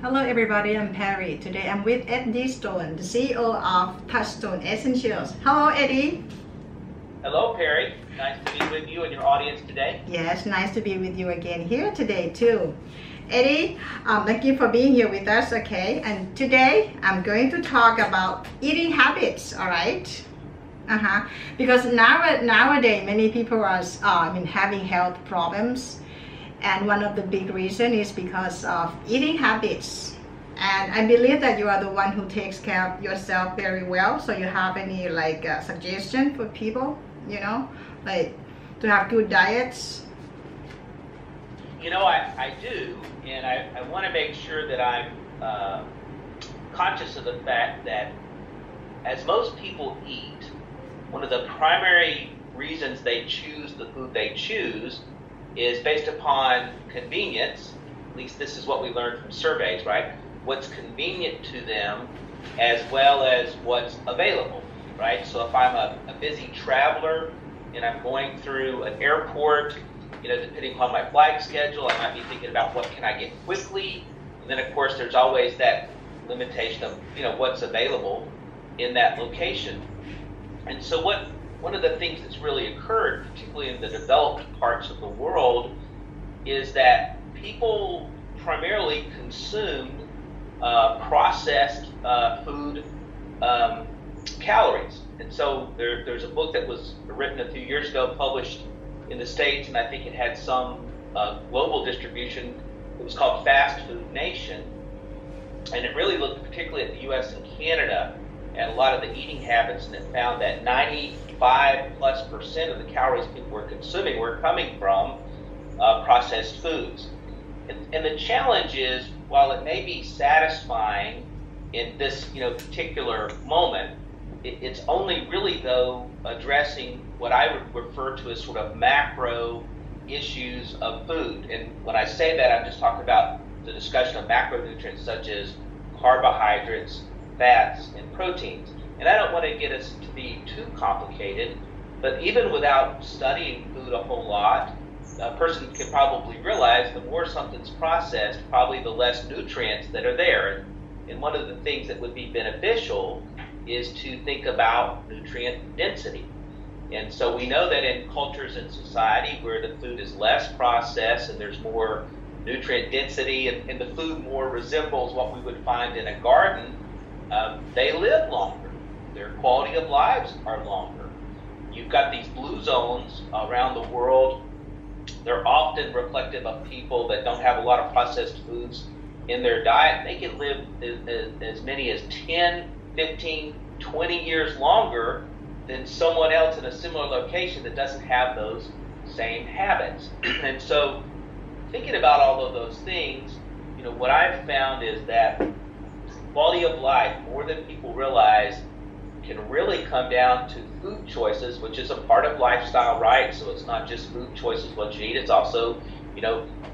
Hello everybody, I'm Perry. Today I'm with Eddie Stone, the CEO of Touchstone Essentials. Hello Eddie. Hello Perry, nice to be with you and your audience today. Yes, nice to be with you again here today too. Eddie, thank you for being here with us, okay? And today I'm going to talk about eating habits, all right? Because nowadays many people are having health problems, and one of the big reasons is because of eating habits. And I believe that you are the one who takes care of yourself very well. So you have any suggestion for people, like to have good diets? I do, and I want to make sure that I'm conscious of the fact that as most people eat, one of the primary reasons they choose the food they choose is based upon convenience. At least this is what we learned from surveys, right? What's convenient to them as well as what's available, right? So if I'm a busy traveler and I'm going through an airport, depending upon my flight schedule, I might be thinking about what can I get quickly. And then of course there's always that limitation of, what's available in that location. And so one of the things that's really occurred, particularly in the developed parts of the world, is that people primarily consumed processed food calories. And so there's a book that was written a few years ago, published in the States, and I think it had some global distribution. It was called Fast Food Nation, and it really looked particularly at the US and Canada and a lot of the eating habits, and it found that 95+% of the calories people were consuming were coming from processed foods. And the challenge is, while it may be satisfying in this particular moment, it's only really though addressing what I would refer to as sort of macro issues of food. And when I say that, I'm just talking about the discussion of macronutrients such as carbohydrates, fats, and proteins. And I don't want to get us to be too complicated, but even without studying food a whole lot, a person can probably realize the more something's processed, probably the less nutrients that are there. And one of the things that would be beneficial is to think about nutrient density. And so we know that in cultures and society where the food is less processed and there's more nutrient density and the food more resembles what we would find in a garden, they live longer. Their quality of lives are longer. You've got these blue zones around the world. They're often reflective of people that don't have a lot of processed foods in their diet. They can live as many as 10, 15, 20 years longer than someone else in a similar location that doesn't have those same habits. And so thinking about all of those things, what I've found is that quality of life, more than people realize, can really come down to food choices, which is a part of lifestyle, right? So it's not just food choices, what you eat, it's also,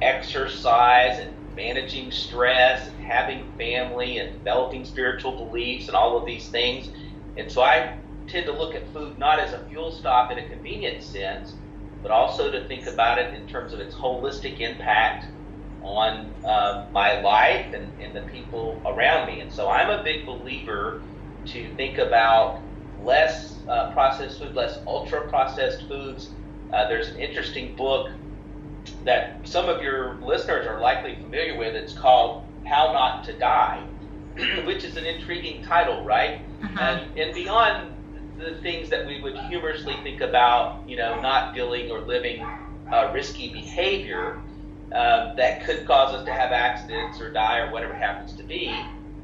exercise and managing stress and having family and developing spiritual beliefs and all of these things. And so I tend to look at food not as a fuel stop in a convenient sense, but also to think about it in terms of its holistic impact on my life and the people around me. And so I'm a big believer to think about less processed food, less ultra-processed foods. There's an interesting book that some of your listeners are likely familiar with. It's called How Not to Die, which is an intriguing title, right? And beyond the things that we would humorously think about, not dealing or living risky behavior that could cause us to have accidents or die or whatever happens to be,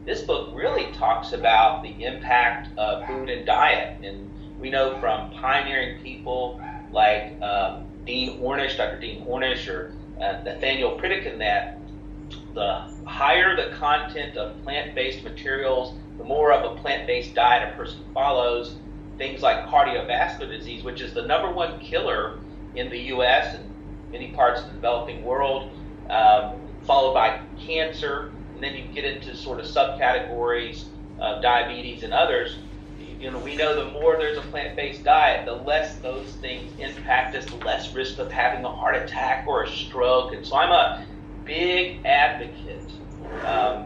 this book really talks about the impact of food and diet. And we know from pioneering people like Dr. Dean Ornish, or Nathaniel Pritikin, that the higher the content of plant-based materials, the more of a plant-based diet a person follows. Things like cardiovascular disease, which is the #1 killer in the US and many parts of the developing world, followed by cancer, and then you get into sort of subcategories of diabetes and others. We know the more there's a plant-based diet, the less those things impact us, the less risk of having a heart attack or a stroke. And so I'm a big advocate of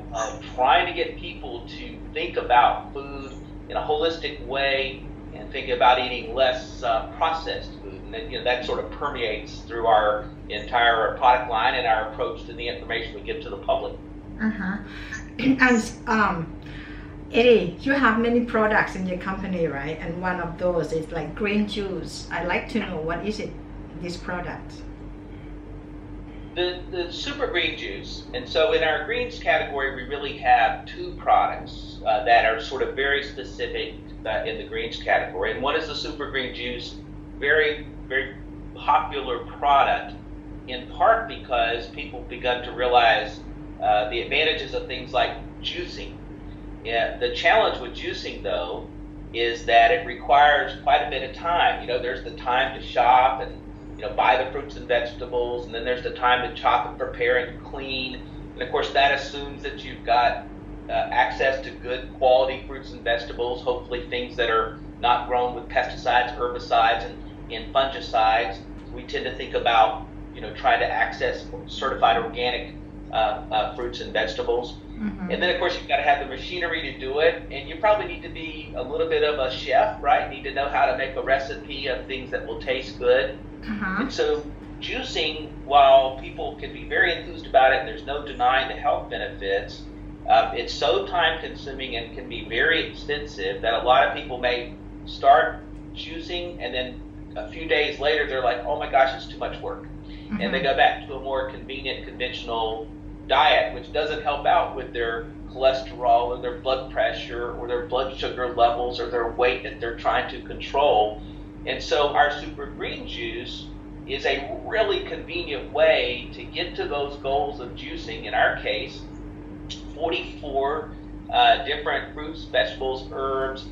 get people to think about food in a holistic way and think about eating less processed food. And then, that sort of permeates through our entire product line and our approach to the information we give to the public. And Eddie, you have many products in your company, right? And one of those is like green juice. I'd like to know, what is it, this product? The super green juice. And so in our greens category, we really have two products that are sort of very specific in the greens category. And one is the super green juice, very, very popular product, in part because people have begun to realize the advantages of things like juicing. Yeah, the challenge with juicing, though, is that it requires quite a bit of time. There's the time to shop and buy the fruits and vegetables, and then there's the time to chop and prepare and clean. And of course, that assumes that you've got access to good quality fruits and vegetables, hopefully things that are not grown with pesticides, herbicides, and fungicides. We tend to think about trying to access certified organic fruits and vegetables. And then of course you've got to have the machinery to do it, and you probably need to be a little bit of a chef, right? You need to know how to make a recipe of things that will taste good. And so juicing, while people can be very enthused about it, and there's no denying the health benefits, it's so time consuming and can be very expensive that a lot of people may start juicing, and then a few days later they're like, oh my gosh, it's too much work. And they go back to a more convenient, conventional diet, which doesn't help out with their cholesterol or their blood pressure or their blood sugar levels or their weight that they're trying to control. And so our super green juice is a really convenient way to get to those goals of juicing. In our case, 44 different fruits, vegetables, herbs.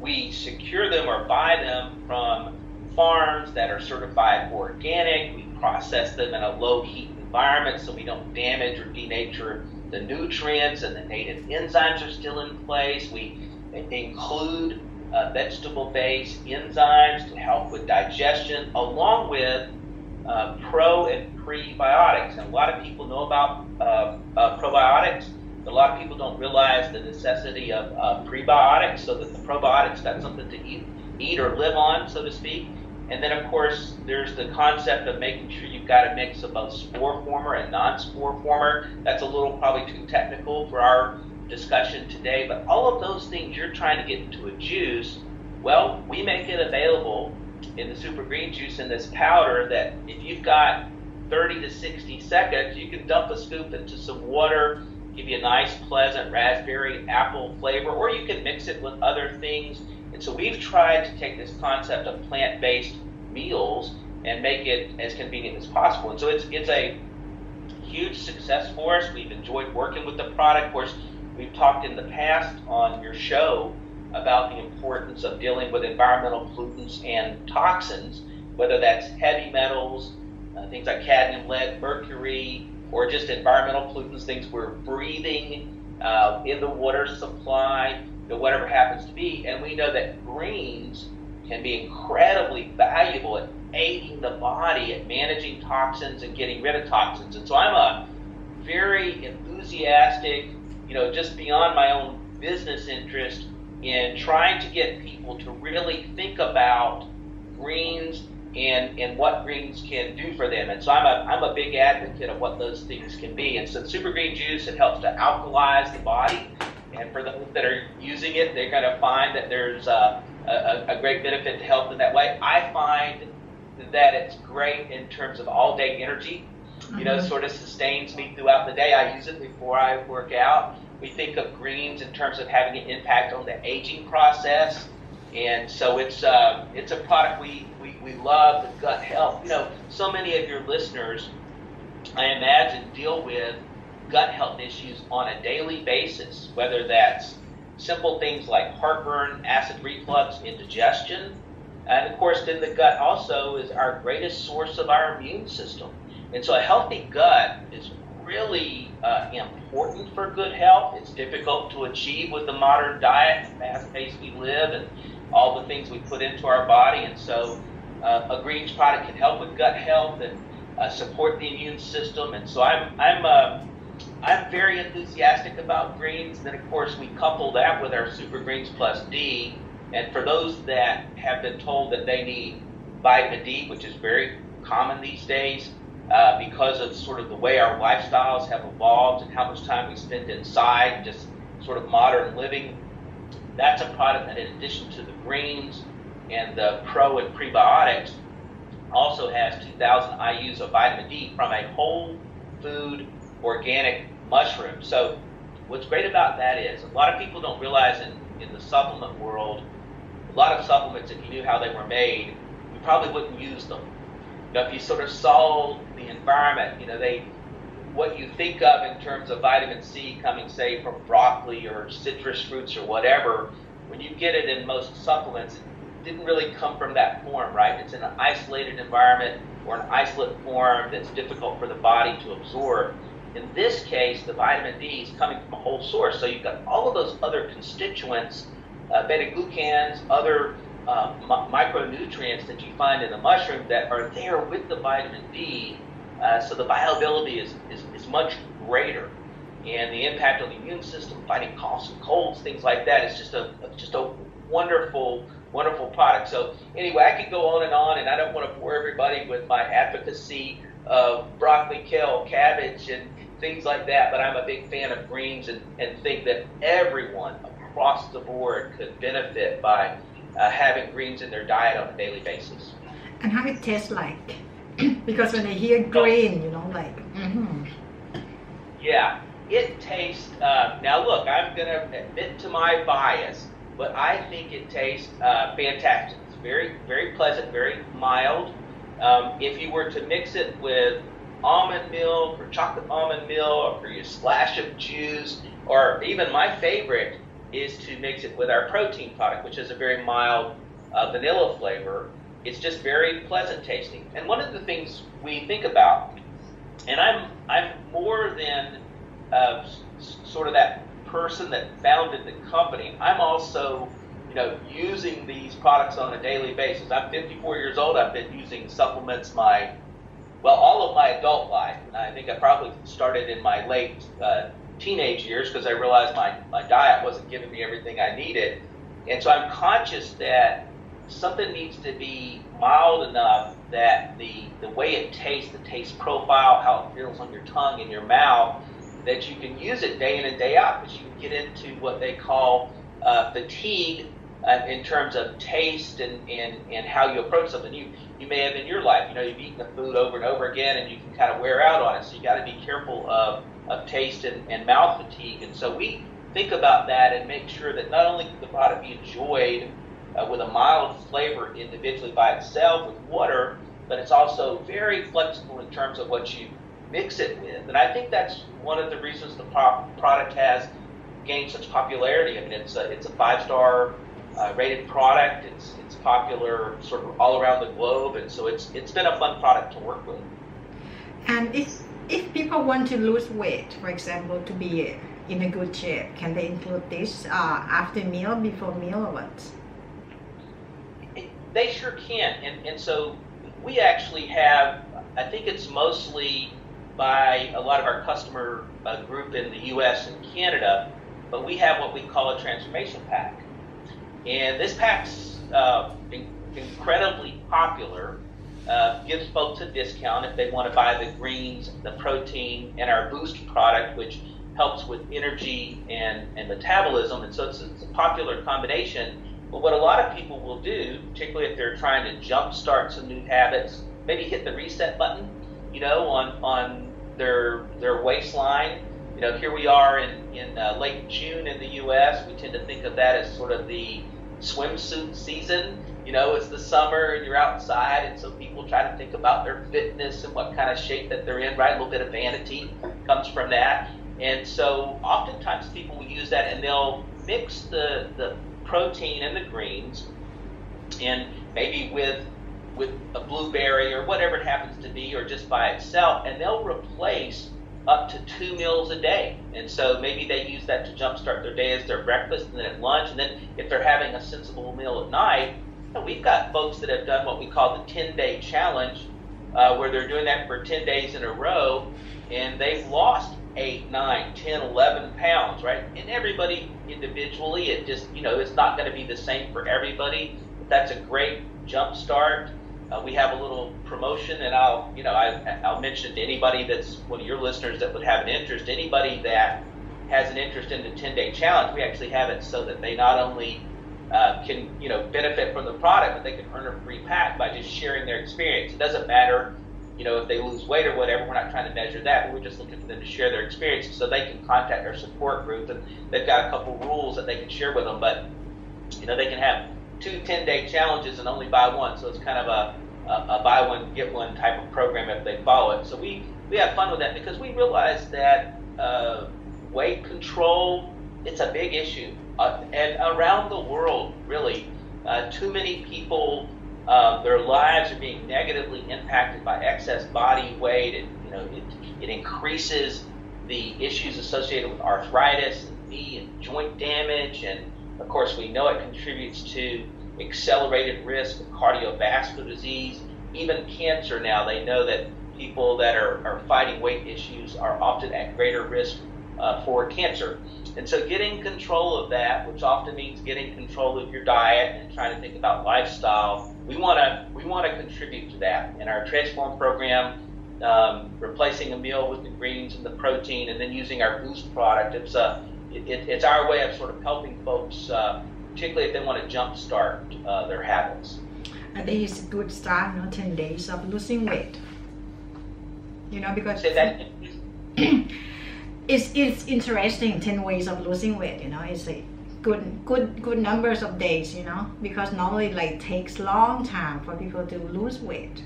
We secure them or buy them from farms that are certified organic. We process them in a low heat environment so we don't damage or denature the nutrients, and the native enzymes are still in place. We include vegetable-based enzymes to help with digestion, along with pro and prebiotics. And a lot of people know about probiotics, but a lot of people don't realize the necessity of prebiotics, so that the probiotics got something to eat or live on, so to speak. And then, of course, there's the concept of making sure you've got a mix of both spore former and non-spore former. That's a little probably too technical for our discussion today, but all of those things you're trying to get into a juice, well, we make it available in the super green juice in this powder that if you've got 30 to 60 seconds, you can dump a scoop into some water, give you a nice, pleasant raspberry apple flavor, or you can mix it with other things. And so we've tried to take this concept of plant-based meals and make it as convenient as possible. And so it's a huge success for us. We've enjoyed working with the product. Of course, we've talked in the past on your show about the importance of dealing with environmental pollutants and toxins, whether that's heavy metals, things like cadmium, lead, mercury, or just environmental pollutants, things we're breathing in the water supply, whatever happens to be. And we know that greens can be incredibly valuable at aiding the body at managing toxins and getting rid of toxins. And so I'm a very enthusiastic, just beyond my own business interest, in trying to get people to really think about greens and what greens can do for them. And so I'm a big advocate of what those things can be. And so super green juice, it helps to alkalize the body. And for those that are using it, they're going to find that there's a great benefit to health in that way. I find that it's great in terms of all-day energy. Sort of sustains me throughout the day. I use it before I work out. We think of greens in terms of having an impact on the aging process. And so it's a product we love, the gut health. So many of your listeners, I imagine, deal with gut health issues on a daily basis, whether that's simple things like heartburn, acid reflux, indigestion. And of course, then the gut also is our greatest source of our immune system. And so a healthy gut is really important for good health. It's difficult to achieve with the modern diet, the fast pace we live, and all the things we put into our body. And so a greens product can help with gut health and support the immune system. And so I'm I'm very enthusiastic about greens. Then, of course, we couple that with our Super Greens Plus D. And for those that have been told that they need vitamin D, which is very common these days because of sort of the way our lifestyles have evolved and how much time we spend inside, just sort of modern living, that's a product that, in addition to the greens and the pro and prebiotics, also has 2,000 IUs of vitamin D from a whole food organic mushroom. So what's great about that is a lot of people don't realize in the supplement world, a lot of supplements, if you knew how they were made, you probably wouldn't use them. You know, if you sort of saw the environment, you know, what you think of in terms of vitamin C coming, say, from broccoli or citrus fruits or whatever, when you get it in most supplements, it didn't really come from that form, right? It's in an isolated environment or an isolate form that's difficult for the body to absorb. In this case, the vitamin D is coming from a whole source. So you've got all of those other constituents, beta-glucans, other micronutrients that you find in the mushroom that are there with the vitamin D. So the bioavailability is much greater. And the impact on the immune system, fighting coughs and colds, things like that, is just a wonderful, wonderful product. So anyway, I could go on, and I don't want to bore everybody with my advocacy of broccoli, kale, cabbage, and things like that, but I'm a big fan of greens and think that everyone across the board could benefit by having greens in their diet on a daily basis. And how it tastes like? Because when I hear green, you know, like, Yeah, it tastes, now look, I'm going to admit to my bias, but I think it tastes fantastic. It's very, very pleasant, very mild. If you were to mix it with almond milk or chocolate almond milk or your splash of juice, or even my favorite is to mix it with our protein product, which is a very mild vanilla flavor. It's just very pleasant tasting. And one of the things we think about, and I'm more than sort of that person that founded the company, I'm also, you know, using these products on a daily basis. I'm 54 years old. I've been using supplements all of my adult life. And I think I probably started in my late teenage years because I realized my diet wasn't giving me everything I needed. And so I'm conscious that something needs to be mild enough that the way it tastes, the taste profile, how it feels on your tongue and your mouth, that you can use it day in and day out, because you can get into what they call fatigue in terms of taste and how you approach something. You may have in your life, you know, you've eaten the food over and over again and you can kind of wear out on it. So you got to be careful of taste and mouth fatigue. And so we think about that and make sure that not only can the product be enjoyed with a mild flavor individually by itself with water, but it's also very flexible in terms of what you mix it with. And I think that's one of the reasons the product has gained such popularity. I mean, it's a 5-star rated product. It's popular sort of all around the globe, and so it's been a fun product to work with. And if people want to lose weight, for example, to be in a good shape, can they include this after meal, before meal, or what? They sure can, and so we actually have, I think it's mostly by a lot of our customer group in the US and Canada, but we have what we call a transformation pack. And this pack's incredibly popular, gives folks a discount if they want to buy the greens, the protein, and our boost product, which helps with energy and metabolism. And so it's a popular combination. But what a lot of people will do, particularly if they're trying to jumpstart some new habits, maybe hit the reset button, you know, on their waistline. You know, here we are in late June in the U.S. We tend to think of that as sort of the swimsuit season. You know, it's the summer and you're outside, and so people try to think about their fitness and what kind of shape that they're in, right? A little bit of vanity comes from that. And so oftentimes people will use that and they'll mix the protein and the greens, and maybe with a blueberry or whatever it happens to be, or just by itself, and they'll replace up to 2 meals a day. And so maybe they use that to jumpstart their day as their breakfast, and then at lunch, and then if they're having a sensible meal at night. We've got folks that have done what we call the 10-day challenge, where they're doing that for 10 days in a row, and they've lost 8, 9, 10, 11 pounds, right? And everybody individually, it just, it's not going to be the same for everybody. But that's a great jump start. We have a little promotion, and I'll mention to anybody that's one of your listeners that would have an interest, anybody that has an interest in the 10-day challenge, we actually have it so that they not only can benefit from the product, but they can earn a free pack by just sharing their experience. It doesn't matter if they lose weight or whatever. We're not trying to measure that, but we're just looking for them to share their experiences so they can contact our support group, and they've got a couple rules that they can share with them. But they can have 2 10-day challenges and only buy one, so it's kind of a buy one get one type of program if they follow it. So we have fun with that because we realize that weight control, it's a big issue, and around the world, really, too many people, their lives are being negatively impacted by excess body weight. It increases the issues associated with arthritis, and knee and joint damage, and of course we know it contributes to accelerated risk of cardiovascular disease, even cancer. Now they know that people that are fighting weight issues are often at greater risk for cancer. And so getting control of that, which often means getting control of your diet and trying to think about lifestyle, we want to contribute to that. In our Transform program, replacing a meal with the greens and the protein, and then using our Boost product, it's our way of sort of helping folks, particularly if they want to jumpstart their habits. I think it's a good start, 10 days of losing weight. Because Say that. it's interesting, 10 ways of losing weight. It's a good numbers of days. Because normally it takes long time for people to lose weight.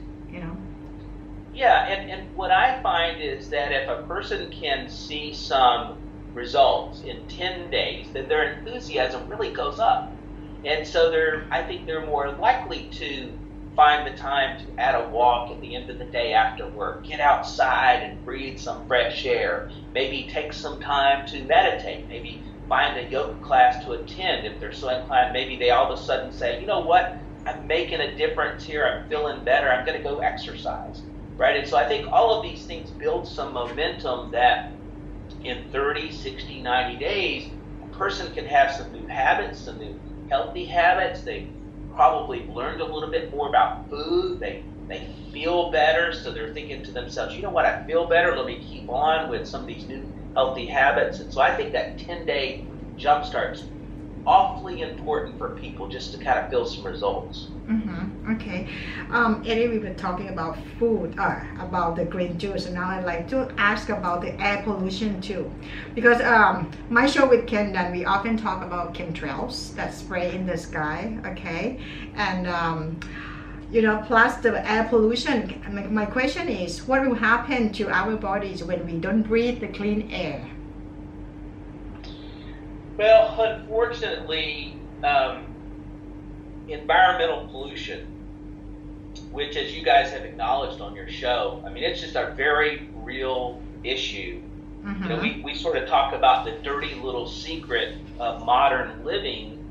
Yeah, and what I find is that if a person can see some results in 10 days, then their enthusiasm really goes up. And so I think they're more likely to find the time to add a walk at the end of the day after work, get outside and breathe some fresh air, maybe take some time to meditate, maybe find a yoga class to attend if they're so inclined. Maybe they all of a sudden say, you know what, I'm making a difference here, I'm feeling better, I'm going to go exercise, right? And so I think all of these things build some momentum that in 30, 60, 90 days, a person can have some new habits, some new healthy habits. They probably learned a little bit more about food. They feel better, so they're thinking to themselves, you know what, I feel better, let me keep on with some of these new healthy habits. And so I think that 10-day jumpstart's awfully important for people just to kind of feel some results. Okay. Eddie, we were talking about food, about the green juice, and now I'd like to ask about the air pollution too. Because my show with Ken, then we often talk about chemtrails that spray in the sky, okay? And plus the air pollution. My question is, what will happen to our bodies when we don't breathe the clean air? Well, unfortunately, environmental pollution, which, as you guys have acknowledged on your show, it's just a very real issue. We sort of talk about the dirty little secret of modern living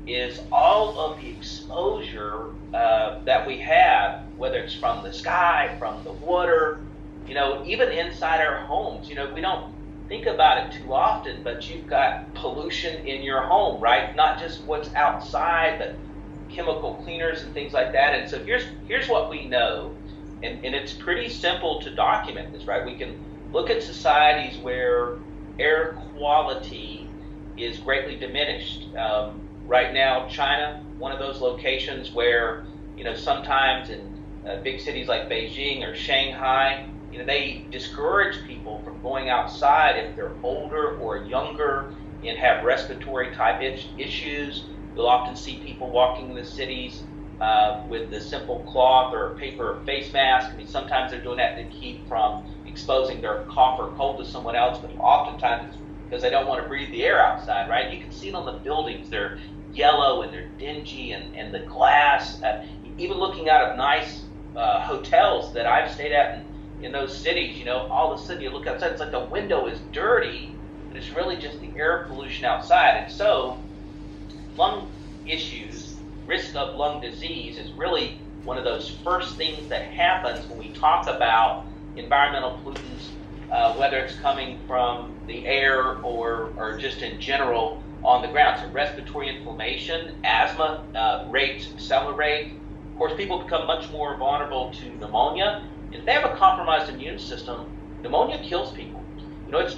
is all of the exposure that we have, whether it's from the sky, from the water, even inside our homes. We don't think about it too often, but you've got pollution in your home, right? Not just what's outside, but chemical cleaners and things like that. And so here's what we know, and it's pretty simple to document this, right? We can look at societies where air quality is greatly diminished. Right now, China, one of those locations where, sometimes in big cities like Beijing or Shanghai, they discourage people from going outside if they're older or younger and have respiratory type issues. You'll often see people walking in the cities with the simple cloth or paper face mask. Sometimes they're doing that to keep from exposing their cough or cold to someone else, but oftentimes it's because they don't want to breathe the air outside, right? You can see it on the buildings. They're yellow and they're dingy, and the glass, even looking out of nice hotels that I've stayed at in those cities, all of a sudden you look outside, it's like the window is dirty, but it's really just the air pollution outside. And so lung issues, risk of lung disease is really one of those first things that happens when we talk about environmental pollutants whether it's coming from the air or just in general on the ground. So respiratory inflammation, asthma rates accelerate. Of course, people become much more vulnerable to pneumonia. If they have a compromised immune system, pneumonia kills people. It's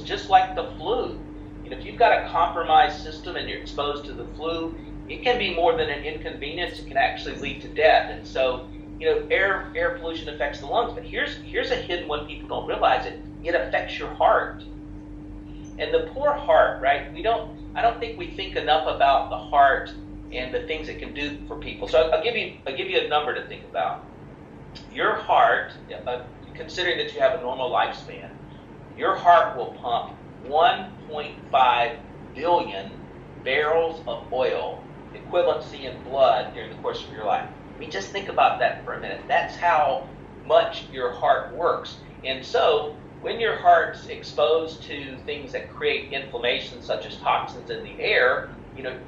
just like the flu. If you've got a compromised system and you're exposed to the flu, it can be more than an inconvenience. It can actually lead to death. And so, air pollution affects the lungs. But here's a hidden one people don't realize it. It affects your heart. And the poor heart, right? I don't think we think enough about the heart and the things it can do for people. So I'll give you a number to think about. Your heart, considering that you have a normal lifespan, your heart will pump 1.5 billion barrels of oil, equivalency in blood, during the course of your life. I mean, just think about that for a minute. That's how much your heart works. And so, when your heart's exposed to things that create inflammation, such as toxins in the air,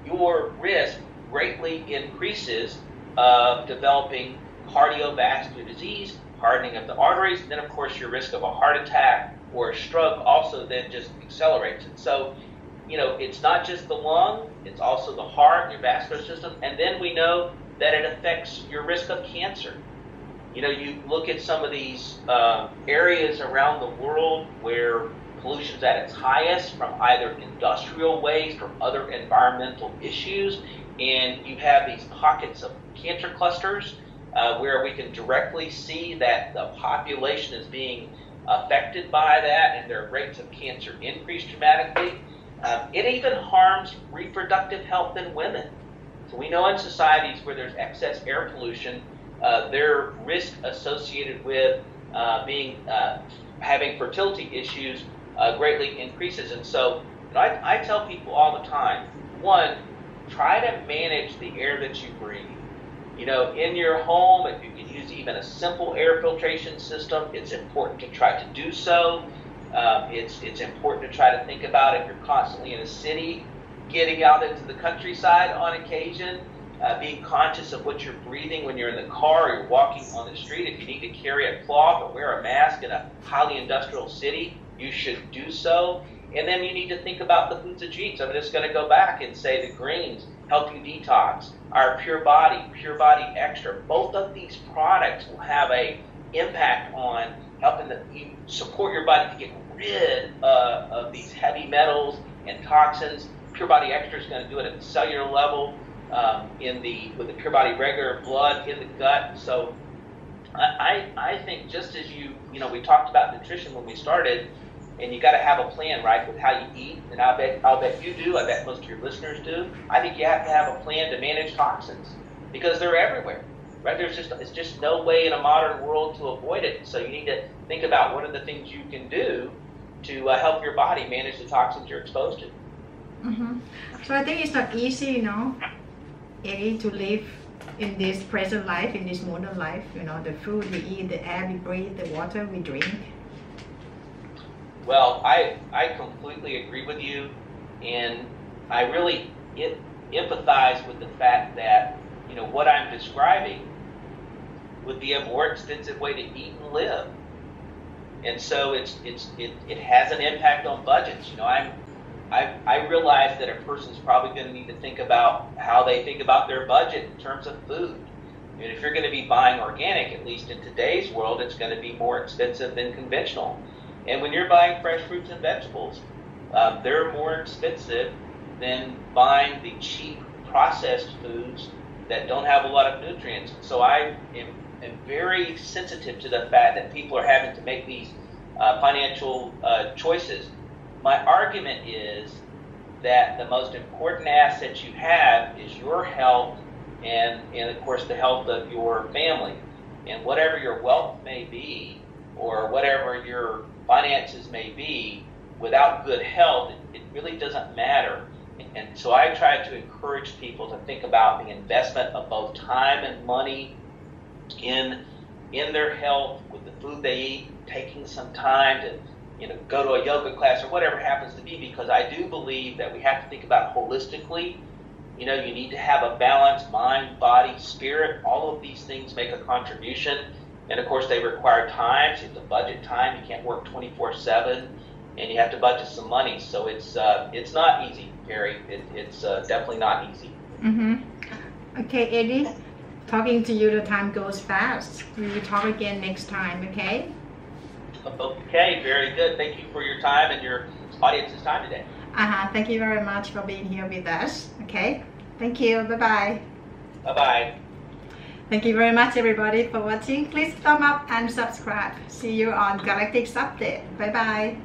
your risk greatly increases of developing cardiovascular disease, hardening of the arteries, and then, of course, your risk of a heart attack or a stroke also then just accelerates. And so, it's not just the lung, it's also the heart, your vascular system, and then we know that it affects your risk of cancer. You look at some of these areas around the world where pollution is at its highest from either industrial waste or other environmental issues, and you have these pockets of cancer clusters where we can directly see that the population is being affected by that, and their rates of cancer increase dramatically. It even harms reproductive health in women. So we know in societies where there's excess air pollution, their risk associated with having fertility issues greatly increases. And so I tell people all the time, one, try to manage the air that you breathe. In your home, if you can use even a simple air filtration system, it's important to try to do so. It's important to try to think about, if you're constantly in a city, getting out into the countryside on occasion, being conscious of what you're breathing when you're in the car or you're walking on the street. If you need to carry a cloth or wear a mask in a highly industrial city, you should do so. And then you need to think about the foods that you eat. So I'm just going to go back and say the greens help you detox. Our Pure Body Extra, both of these products will have a impact on helping you support your body to get rid of these heavy metals and toxins. Pure Body Extra is going to do it at the cellular level with the Pure Body regular blood in the gut. So I think just as we talked about nutrition when we started, and you got to have a plan, right, with how you eat. And I'll bet you do. I bet most of your listeners do. I think you have to have a plan to manage toxins because they're everywhere, right? It's just no way in a modern world to avoid it. So you need to think about what are the things you can do to help your body manage the toxins you're exposed to. Mm-hmm. So I think it's not easy, Eddie, to live in this present life, in this modern life. The food we eat, the air we breathe, the water we drink. Well, I completely agree with you, and I really empathize with the fact that what I'm describing would be a more expensive way to eat and live, and so it has an impact on budgets. I realize that a person's probably going to need to think about how they think about their budget in terms of food. And if you're going to be buying organic, at least in today's world, it's going to be more expensive than conventional. And when you're buying fresh fruits and vegetables, they're more expensive than buying the cheap processed foods that don't have a lot of nutrients. So I am very sensitive to the fact that people are having to make these financial choices. My argument is that the most important asset you have is your health and of course, the health of your family. And whatever your wealth may be, or whatever your finances may be, without good health, it really doesn't matter. And so I try to encourage people to think about the investment of both time and money in their health, with the food they eat, taking some time to go to a yoga class or whatever it happens to be, because I do believe that we have to think about holistically. You need to have a balanced mind, body, spirit. All of these things make a contribution. And of course, they require time. So you have to budget time. You can't work 24/7, and you have to budget some money. So it's not easy, Carrie. It's definitely not easy. Okay, Eddie, talking to you, the time goes fast. We will talk again next time, okay? Okay, very good. Thank you for your time and your audience's time today. Thank you very much for being here with us. Okay, thank you. Bye-bye. Bye-bye. Thank you very much, everybody, for watching. Please thumb up and subscribe. See you on Galactics Update. Bye-bye.